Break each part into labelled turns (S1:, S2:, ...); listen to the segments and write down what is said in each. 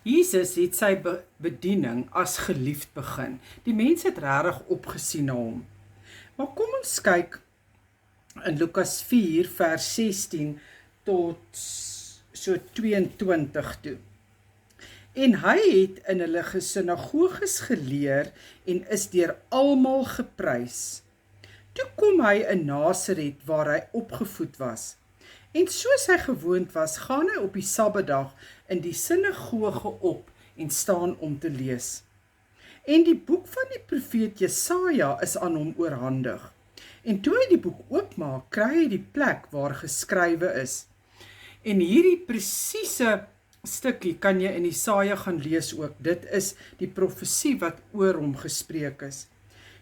S1: Jesus het sy bediening as geliefd begin. Die mense het regtig opgesien na hom. Maar kom ons kyk in Lukas 4 vers 16 tot so 22 toe. En hy het in hulle sinagoges geleer en is deur almal geprys. Toe kom hy in Nasaret waar hy opgevoed was. En soos hy gewoond was, gaan hy op die Sabbatdag in die sinagoge op en staan om te lees. En die boek van die profeet Jesaja is aan hom oorhandig. En toe hy die boek oopmaak, kry hy die plek waar geskrywe is. En hierdie presiese stukkie kan jy in Jesaja gaan lees ook. Dit is die profesie wat oor hom gespreek is.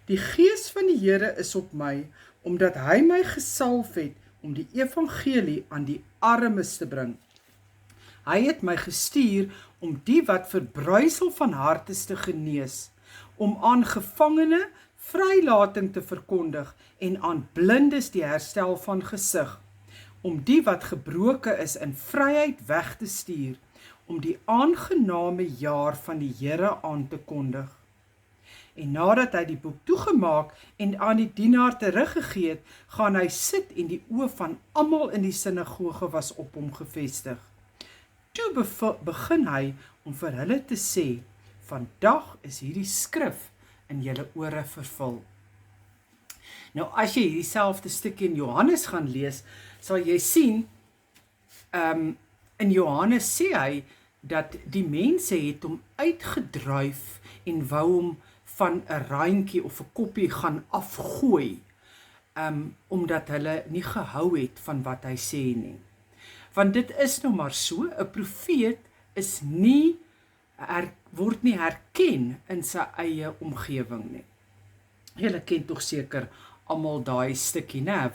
S1: Die Gees van die Here is op my, omdat hy my gesalf het om die evangelie aan die armes te bring. Hy het my gestuur om die wat verbruisel van hart is te genees, om aan gevangene vrylating te verkondig en aan blindes die herstel van gesig, om die wat gebroke is in vryheid weg te stuur, om die aangename jaar van die Here aan te kondig. En nadat hy die boek toegemaak en aan die dienaar teruggegee het, gaan hy sit en die oë van almal in die sinagoge was op hom gefestig. Toe begin hy om vir hulle te sê, vandag is hierdie skrif in julle ore vervul. Nou as jy hierdie selfde stukkie in Johannes gaan lees, sal jy sien, in Johannes sê hy, dat die mense het hom uitgedruif en wou hom van 'n raantjie of 'n koppie gaan afgooi, omdat hulle nie gehou het van wat hy sê nie. Want dit is nou maar so, 'n profeet is nie, word nie herken in sy eie omgewing nie. Julle ken tog seker almal daai stukkie, né,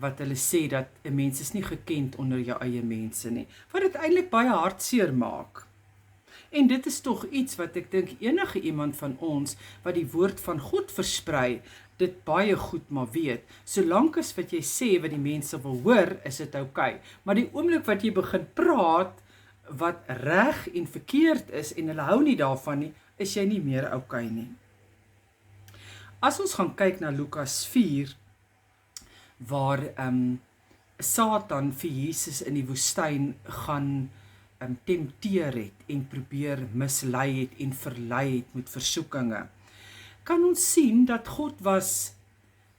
S1: wat hulle sê dat 'n mens is nie gekend onder jou eie mense nie, wat dit eintlik baie hartseer maak. En dit is tog iets wat ek dink enige iemand van ons wat die woord van God versprei, dit baie goed maar weet. Solank as wat jy sê wat die mense wil hoor, is dit oukei. Maar die oomblik wat jy begin praat wat reg en verkeerd is en hulle hou nie daarvan nie, is jy nie meer oukei nie. As ons gaan kyk na Lukas 4, waar Satan vir Jesus in die woestyn gaan tempteer het en probeer mislei het en verlei het met versoekinge, kan ons sien dat God was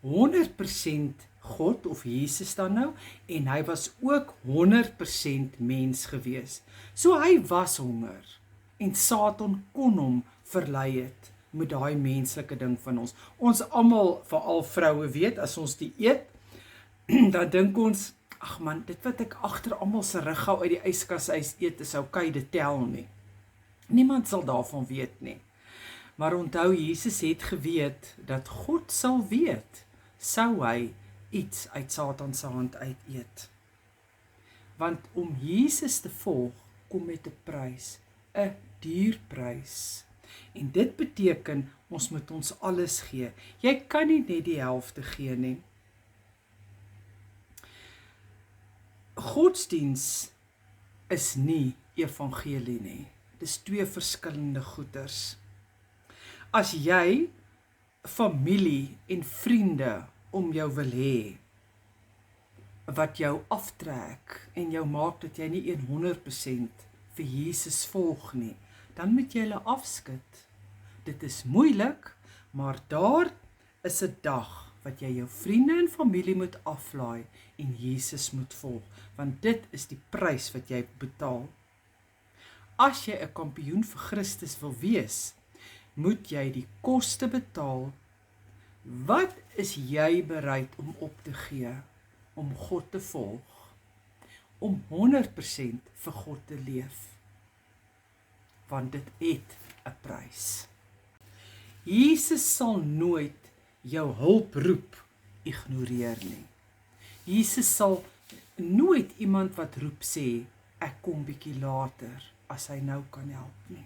S1: 100% God, of Jesus dan nou, en hy was ook 100% mens gewees. So hy was honger, en Satan kon hom verlei het met daai menslike ding van ons. Ons almal, veral vroue weet, as ons die eet, dan dink ons, ag man, dit wat ek agter almal se rug gou uit die yskas eet, is oukei, dit tel nie. Niemand sal daarvan weet nie. Maar onthou, Jesus het geweet, dat God sal weet, sou hy iets uit Satan se hand uit eet. Want om Jesus te volg, kom met 'n prys, 'n duur prys. En dit beteken, ons moet ons alles gee. Jy kan nie net die helfte gee nie. Godsdiens is nie evangelie nie. Dis twee verskillende goeders. As jy familie en vriende om jou wil hê, wat jou aftrek en jou maak dat jy nie 100% vir Jesus volg nie, dan moet jy hulle afskud. Dit is moeilik, maar daar is 'n dag wat jy jou vriende en familie moet aflaai en Jesus moet volg, want dit is die prys wat jy betaal. As jy 'n kampioen vir Christus wil wees, moet jy die koste betaal. Wat is jy bereid om op te gee, om God te volg, om 100% vir God te leef? Want dit het 'n prys. Jesus sal nooit jou hulproep ignoreer nie. Jesus sal nooit iemand wat roep sê, ek kom bietjie later, as hy nou kan help nie.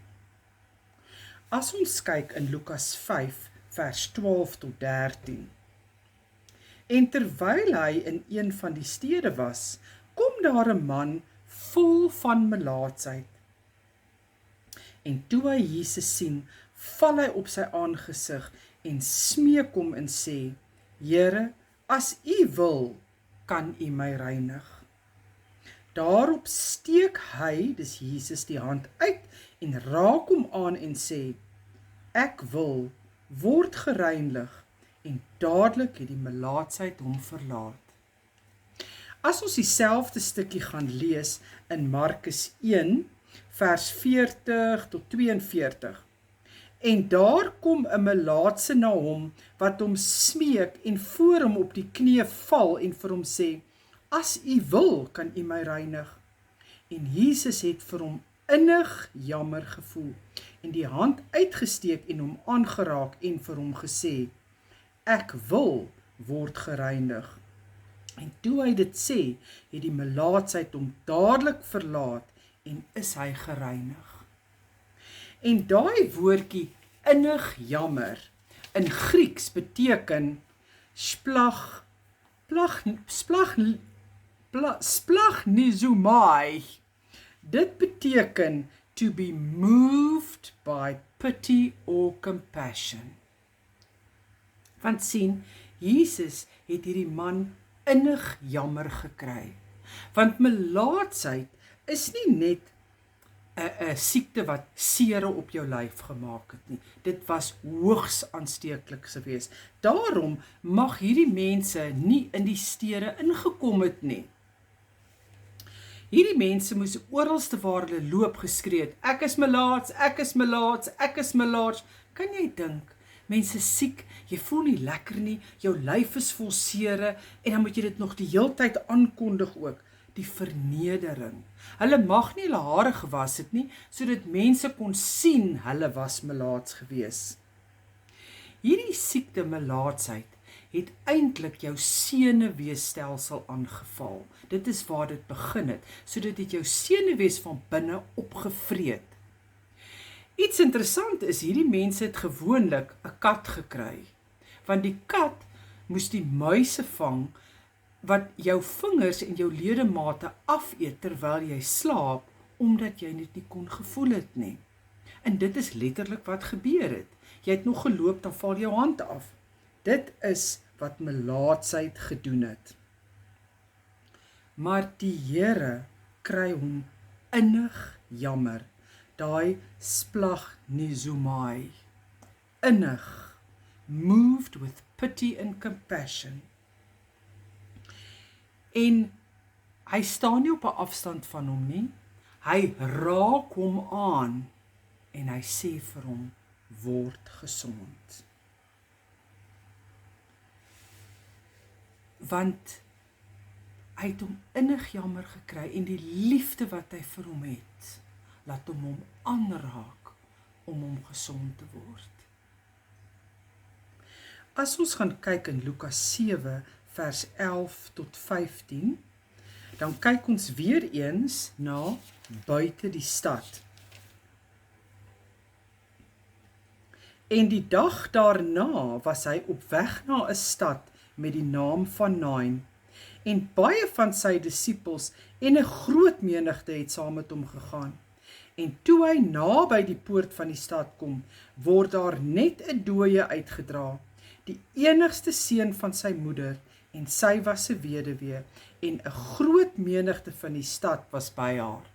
S1: As ons kyk in Lukas 5, vers 12 tot 13. En terwyl hy in een van die stede was, kom daar 'n man vol van melaatsheid. En toe hy Jesus sien, val hy op sy aangesig en smeek hom en sê, Here, as U wil, kan U my reinig. Daarop steek hy, dis Jesus, die hand uit en raak hom aan en sê, ek wil, word gereinig, en dadelik het die melaatsheid hom verlaat. As ons dieselfde stukkie gaan lees in Markus 1, vers 40 tot 42, en daar kom 'n melaatse na hom, wat hom smeek en voor hom op die knie val en vir hom sê, as U wil, kan U my reinig. En Jesus het vir hom innig jammer gevoel, en die hand uitgesteek en hom aangeraak en vir hom gesê, ek wil, word gereinig. En toe hy dit sê, het die melaatsheid hom dadelik verlaat en is hy gereinig. En daai woordjie innig jammer in Grieks beteken splaghnizomai. Dit beteken to be moved by pity or compassion. Want sien, Jesus het hierdie man innig jammer gekry. Want melaatsheid is nie net 'n siekte wat sere op jou lyf gemaak het nie. Dit was hoogs aansteeklik geweest. Daarom mag hierdie mense nie in die stede ingekom het nie. Hierdie mense moes oralste waar hulle loop geskree het, ek is melaats, ek is melaats, ek is melaats. Kan jy dink, mense siek, jy voel nie lekker nie, jou lyf is vol sere, en dan moet jy dit nog die heeltyd aankondig ook, die vernedering. Hulle mag nie hulle hare gewas het nie, sodat mense kon sien hulle was melaats gewees. Hierdie siekte melaatsheid het eintlik jou senuweestelsel aangeval. Dit is waar dit begin het, sodat dit jou senuwees van binne opgevreet. Iets interessant is, hierdie mense het gewoonlik 'n kat gekry, want die kat moes die muise vang, wat jou vingers en jou ledemate afeet terwyl jy slaap, omdat jy dit nie kon gevoel het nie. En dit is letterlik wat gebeur het. Jy het nog geloop, dan val jou hand af. Dit is wat melaatsheid gedoen het. Maar die Here kry hom innig jammer, daai splaghnizomai, innig, moved with pity and compassion. En hy staan nie op 'n afstand van hom nie, hy raak hom aan, en hy sê vir hom, word gesond. Want hy het hom innig jammer gekry, en die liefde wat hy vir hom het, laat hom aanraak om hom gesond te word. As ons gaan kyk in Lukas 7, vers 11 tot 15, dan kyk ons weer eens na buite die stad. En die dag daarna was hy op weg na 'n stad met die naam van Nain, en baie van sy disippels en 'n groot menigte het saam met hom gegaan. En toe hy naby die poort van die stad kom, word daar net 'n dooie uitgedra, die enigste seun van sy moeder, en sy was 'n weduwee, en 'n groot menigte van die stad was by haar.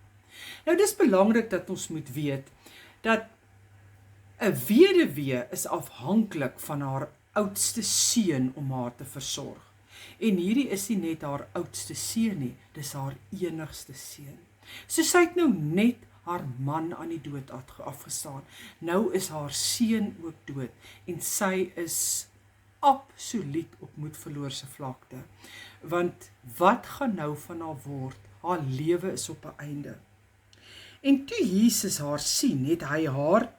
S1: Nou dis belangrik dat ons moet weet, dat 'n weduwee is afhanklik van haar oudste seun om haar te versorg. En hierdie is nie net haar oudste seun nie, dis haar enigste seun. So sy het nou net haar man aan die dood afgestaan. Nou is haar seun ook dood, en sy is absoluut op moedverloorse vlakte. Want wat gaan nou van haar word? Haar lewe is op 'n einde. En toe Jesus haar sien, het hy haar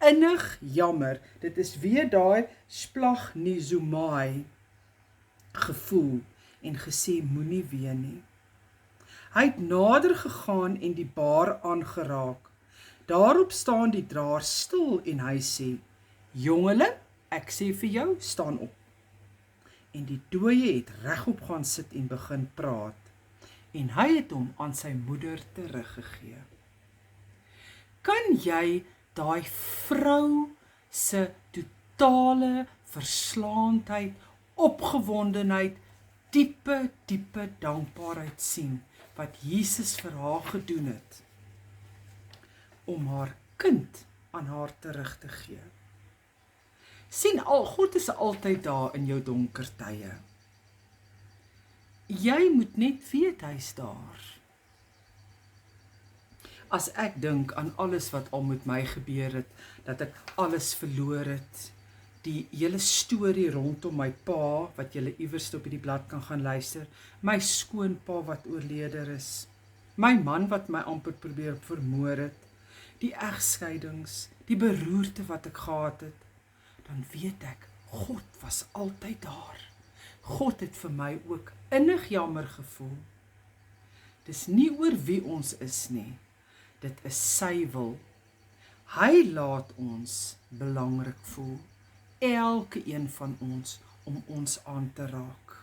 S1: innig jammer, dit is weer daai splaghnizomai, gevoel en gesê, moenie ween nie. Hy het nader gegaan en die baar aangeraak. Daarop staan die draer stil en hy sê, jongeling, ek sê vir jou, staan op. En die dooie het regop gaan sit en begin praat. En hy het hom aan sy moeder teruggegee. Kan jy daai vrou se totale verslaandheid, opgewondenheid, diepe dankbaarheid sien, wat Jesus vir haar gedoen het, om haar kind aan haar terug te gee. Sien, God is altyd daar in jou donker tye. Jy moet net weet hy's daar. As ek dink aan alles wat al met my gebeur het, dat ek alles verloor het, die hele storie rondom my pa, wat julle iewers op die blad kan gaan luister, my skoonpa wat oorlede is, my man wat my amper probeer vermoor het, die egskeidings, die beroerte wat ek gehad het, dan weet ek, God was altyd daar. God het vir my ook innig jammer gevoel. Dis nie oor wie ons is nie, dit is sy wil. Hy laat ons belangrik voel, elke een van ons, om ons aan te raak.